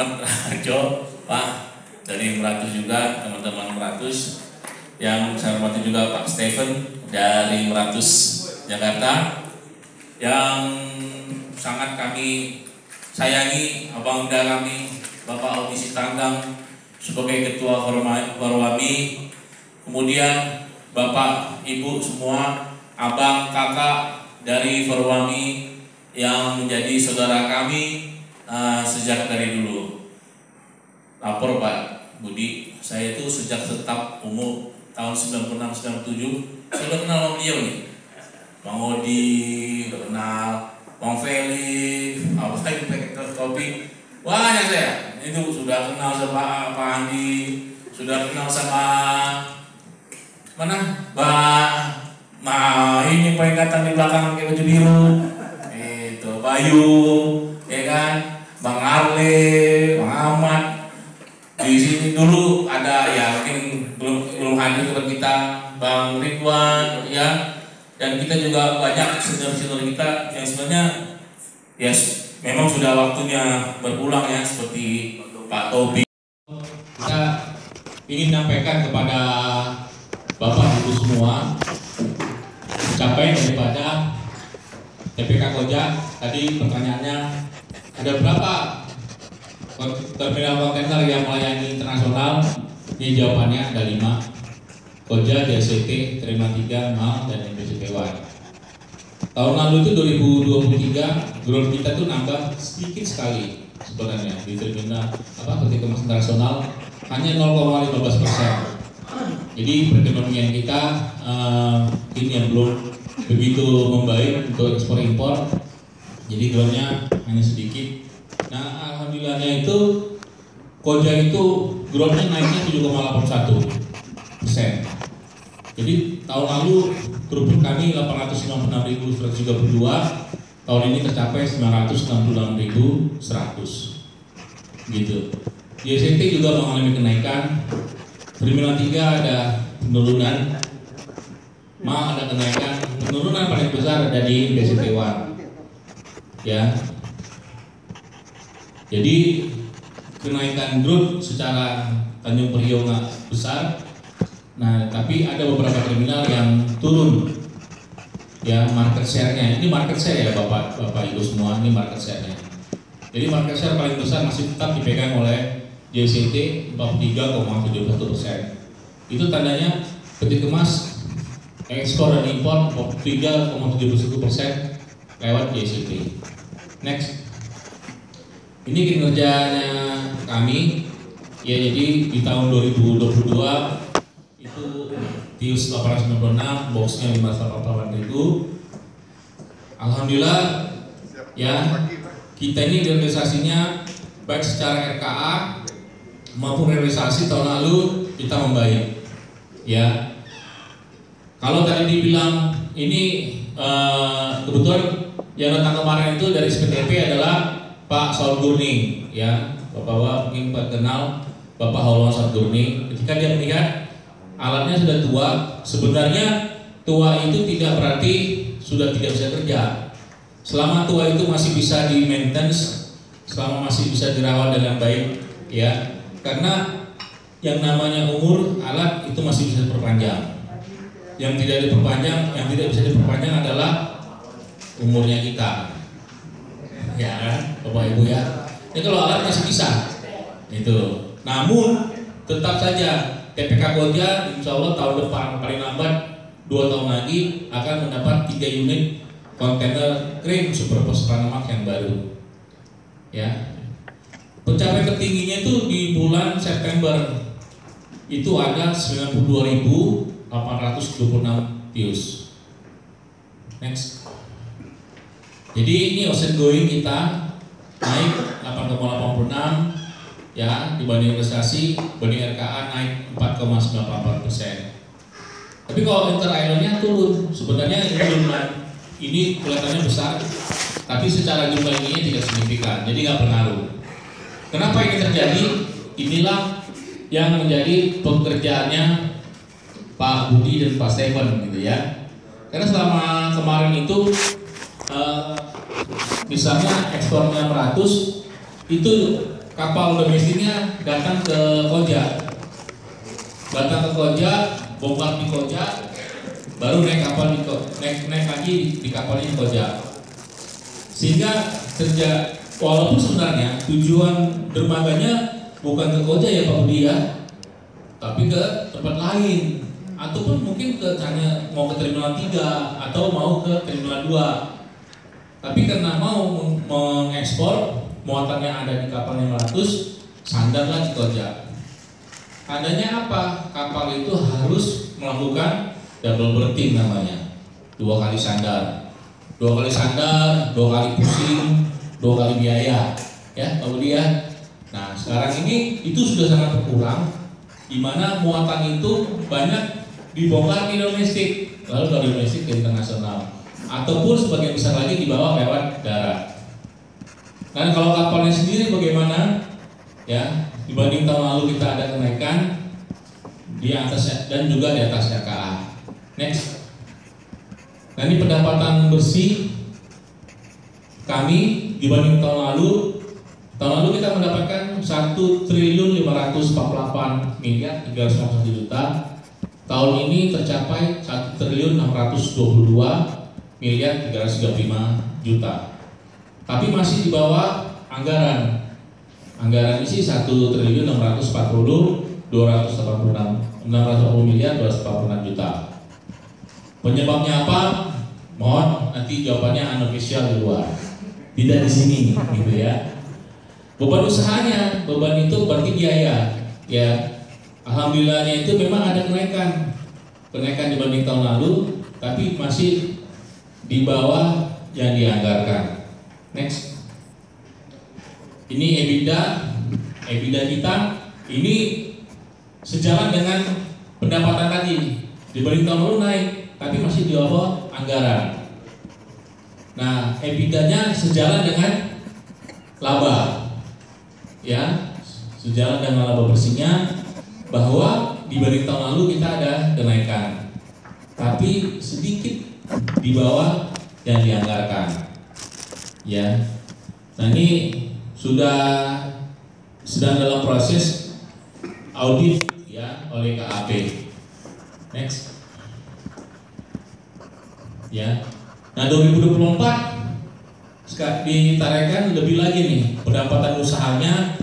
Selamat Jo, Pak, dari Meratus juga, teman-teman Meratus. Yang saya hormati juga Pak Stephen dari Meratus, Jakarta. Yang sangat kami sayangi, Abang Muda kami, Bapak Odi Sitanggang sebagai Ketua Forwami. Kemudian Bapak, Ibu semua, Abang, Kakak dari Forwami yang menjadi saudara kami sejak dari dulu. Lapor Pak Budi, saya itu sejak tetap umur tahun 96-97 saya udah kenal sama beliau nih. Bang Odi, udah kenal, Bang Felix, apa lagi pakai kopi, banyak saya. Itu sudah kenal sama Pak Andi, sudah kenal sama mana? Ini peringatan di belakang pakai baju biru. Itu Bayu, ya kan? Bang Arle, Bang Ahmad. Di sini dulu ada ya mungkin belum hadir kepada kita Bang Ridwan ya, dan kita juga banyak senior-senior kita yang sebenarnya ya memang sudah waktunya berpulang ya, seperti Pak Tobi. Kita ingin menyampaikan kepada Bapak Ibu semua capaian daripada TPK Koja. Tadi pertanyaannya ada berapa terminal kontainer yang melayani internasional? Ini jawabannya ada 5. Koja, DSCT, Terminal 3, MAL, dan MPCT One. Tahun lalu itu 2023 growth kita tuh nambah sedikit sekali sebenarnya di terminal ketika internasional hanya 0,15%. Jadi perekonomian kita ini yang belum begitu membaik untuk ekspor impor. Jadi growth-nya hanya sedikit. Nah, alhamdulillahnya itu Koja itu growth-nya naiknya 7,81%. Jadi tahun lalu throughput kami 896.132, tahun ini tercapai 966.100 gitu. JST juga mengalami kenaikan. Terminal 3 ada penurunan, MAL ada kenaikan. Penurunan paling besar ada di BCT One ya. Jadi kenaikan growth secara Tanjung Priok nggak besar. Nah, tapi ada beberapa terminal yang turun ya market share-nya. Ini market share ya Bapak Ibu semua, ini market share-nya. Jadi market share paling besar masih tetap dipegang oleh JCT 43,71%. Itu tandanya peti kemas ekspor dan impor 3,71% lewat JCT. Next. Ini kinerjanya kami ya, jadi di tahun 2022 itu Tius 896, boxnya 588.000. Alhamdulillah ya, kita ini realisasinya baik secara RKA maupun realisasi tahun lalu kita membaik ya. Kalau tadi dibilang ini kebetulan yang datang kemarin itu dari SPTP adalah Pak Saul Gurning ya, Bapak mungkin Pak kenal Bapak Haulwan Saul Gurning. Ketika dia melihat alatnya sudah tua, sebenarnya tua itu tidak berarti sudah tidak bisa kerja. Selama tua itu masih bisa di maintenance, selama masih bisa dirawat dengan baik ya, karena yang namanya umur alat itu masih bisa diperpanjang. Yang tidak bisa diperpanjang adalah umurnya kita ya Bapak Ibu ya. Ini kalau alat masih bisa itu. Namun tetap saja TPK Koja insya Allah tahun depan paling lambat 2 tahun lagi akan mendapat 3 unit kontainer crane super post Panamax yang baru ya. Pencapaian tertingginya itu di bulan September itu ada 92.826 TEUs. Next. Jadi ini ocean going kita naik 8,86 ya, dibanding investasi, banding RKA naik 4,94%. Tapi kalau inter islandnya turun, sebenarnya ini kelihatannya besar, tapi secara jumlah ini tidak signifikan, jadi nggak pengaruh. Kenapa ini terjadi? Inilah yang menjadi pekerjaannya Pak Budi dan Pak Stephen gitu ya. Karena selama kemarin itu misalnya ekspornya 100 itu kapal domestiknya datang ke Koja, bongkar di Koja, baru naik kapal naik lagi di kapalnya di Koja. Sehingga walaupun sebenarnya tujuan dermaganya bukan ke Koja ya Pak Budi ya, tapi ke tempat lain, ataupun mungkin mau ke Terminal 3 atau mau ke Terminal 2. Tapi karena mau mengekspor muatannya ada di kapal 500, sandarlah di Koja. Tandanya apa? Kapal itu harus melakukan double berthing namanya, 2 kali sandar, 2 kali pusing, 2 kali biaya, ya Pak Budi ya. Nah sekarang ini itu sudah sangat berkurang, di mana muatan itu banyak dibongkar di domestik, lalu dari domestik ke internasional, ataupun sebagian besar lagi dibawa lewat darat. Dan kalau kapalnya sendiri bagaimana? Ya, dibanding tahun lalu kita ada kenaikan di atas dan juga di atas RKA. Next. Nah ini pendapatan bersih kami dibanding tahun lalu. Tahun lalu kita mendapatkan 1.548 miliar 351 juta. Tahun ini tercapai 1.622 miliar 335 juta. Tapi masih di bawah anggaran. Anggaran isi 1.640 miliar 286 juta. Penyebabnya apa? Mohon nanti jawabannya unofficial di luar. Tidak di sini gitu ya. Beban usahanya, beban itu berarti biaya. Ya. Alhamdulillahnya itu memang ada kenaikan dibanding tahun lalu, tapi masih di bawah yang dianggarkan. Next. Ini EBITDA kita ini sejalan dengan pendapatan tadi, dibanding tahun lalu naik, tapi masih di bawah anggaran. Nah, EBITDA-nya sejalan dengan laba, ya, sejalan dengan laba bersihnya, bahwa dibanding tahun lalu kita ada kenaikan, tapi sedikit di bawah yang dianggarkan, ya. Nah ini sudah sedang dalam proses audit ya oleh KAP. Next, ya. Nah 2024 ditargetkan lebih lagi nih, pendapatan usahanya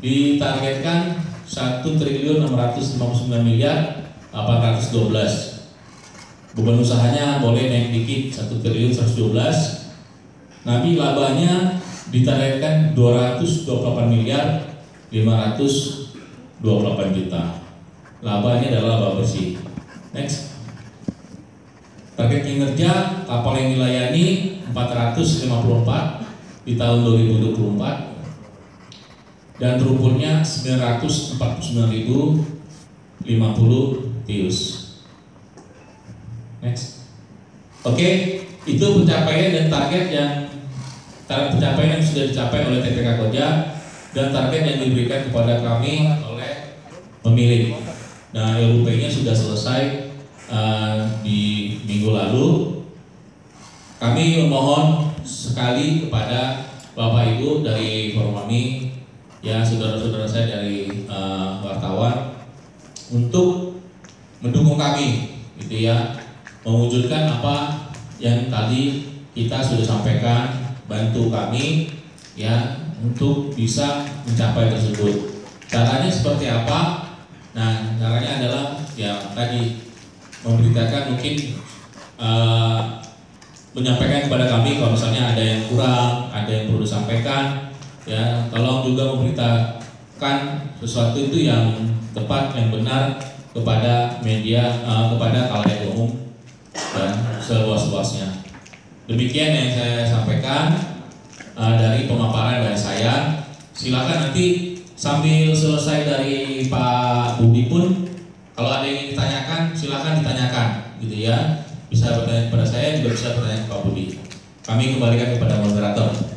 ditargetkan 1.659 miliar 812. Beban usahanya boleh naik dikit 1.112. Nanti labanya ditargetkan 228 miliar 528 juta. Labanya adalah laba bersih. Next. Target kinerja kapal yang dilayani 454 di tahun 2024. Dan throughputnya 949.050 TEUs. Next. Oke, itu pencapaian dan target yang sudah dicapai oleh TPK Koja dan target yang diberikan kepada kami oleh pemilik. Nah, LUP-nya sudah selesai di minggu lalu. Kami memohon sekali kepada Bapak Ibu dari Formami, ya saudara-saudara saya dari wartawan, untuk mendukung kami, gitu ya, mewujudkan apa yang tadi kita sudah sampaikan, bantu kami ya untuk bisa mencapai tersebut. Caranya seperti apa? Nah, caranya adalah ya tadi memberitakan, mungkin menyampaikan kepada kami kalau misalnya ada yang kurang, ada yang perlu disampaikan. Ya, tolong juga memberitakan sesuatu itu yang tepat, yang benar kepada media, kepada khalayak umum dan seluas-luasnya. Demikian yang saya sampaikan dari pemaparan dari saya. Silakan nanti sambil selesai dari Pak Budi pun, kalau ada yang ingin ditanyakan, silakan ditanyakan, gitu ya. Bisa bertanya kepada saya, juga bisa bertanya ke Pak Budi. Kami kembalikan kepada moderator.